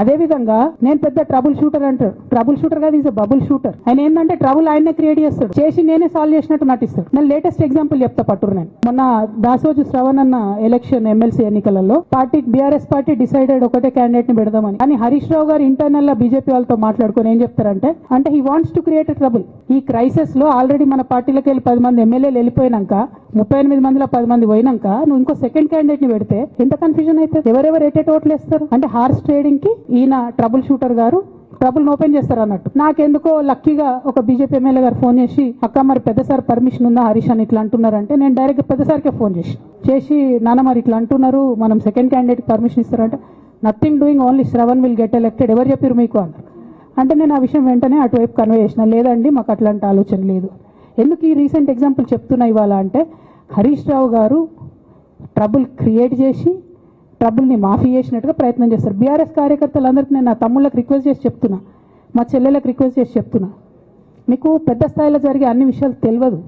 అదే విధంగా నేను పెద్ద ట్రబుల్ షూటర్ అంటారు. ట్రబుల్ షూటర్ కాదు, ఈజ్ అ బబుల్ షూటర్. ఆయన ఏంటంటే ట్రబుల్ ఆయనే క్రియేట్ చేస్తాడు, చేసి నేనే సాల్వ్ చేసినట్టు నటిస్తాడు. నేను లేటెస్ట్ ఎగ్జాంపుల్ చెప్తా పట్టురు. నేను మొన్న దాసోజు శ్రవణ్ అన్న ఎలక్షన్ ఎమ్మెల్సీ ఎన్నికలలో బీఆర్ఎస్ పార్టీ డిసైడెడ్ ఒకటే క్యాండిడేట్ ని పెడదామని. కానీ హరీష్ రావు గారు ఇంటర్నల్ గా బీజేపీ వాళ్ళతో మాట్లాడుకుని ఏం చెప్తారంటే he wants to create trouble. ఈ క్రైసిస్ లో ఆల్రెడీ మన పార్టీలోకి వెళ్ళి 10 మంది ఎమ్మెల్యేలు వెళ్ళిపోయినాక 38 మందిలో 10 మంది పోయినాక నువ్వు ఇంకో సెకండ్ క్యాండిడేట్ ని పెడితే ఎంత కన్ఫ్యూజన్ అయితే ఎవరెవరు ఎటెట్ ఓట్లు వేస్తారు. అంటే హార్స్ ట్రేడింగ్ కి ఈయన ట్రబుల్ షూటర్ గారు ట్రబుల్ ఓపెన్ చేస్తారు అన్నట్టు. నాకెందుకో లక్కీగా ఒక బీజేపీ ఎమ్మెల్యే గారు ఫోన్ చేసి అక్క మరి పెద్ద సార్ పర్మిషన్ ఉందా హరీష్ అని ఇట్లా అంటున్నారంటే నేను డైరెక్ట్ పెద్ద సార్కే ఫోన్ చేసి నాన్న మరి ఇట్లా అంటున్నారు, మనం సెకండ్ క్యాండిడేట్ పర్మిషన్ ఇస్తారంటే nothing doing, only Shravan will get elected. ఎవరు చెప్పారు మీకు అన్నారు. అంటే నేను ఆ విషయం వెంటనే అటువైపు కన్వే చేసిన, లేదండి మాకు అట్లాంటి ఆలోచన లేదు. ఎందుకు ఈ రీసెంట్ ఎగ్జాంపుల్ చెప్తున్నా ఇవాళ అంటే హరీష్ రావు గారు ట్రబుల్ క్రియేట్ చేసి ట్రబుల్ని మాఫీ చేసినట్టుగా ప్రయత్నం చేస్తారు. బీఆర్ఎస్ కార్యకర్తలందరికీ నేను నా తమ్ముళ్ళకి రిక్వెస్ట్ చేసి చెప్తున్నా, మా చెల్లెలకు రిక్వెస్ట్ చేసి చెప్తున్నా, మీకు పెద్ద స్థాయిలో జరిగే అన్ని విషయాలు తెలియదు.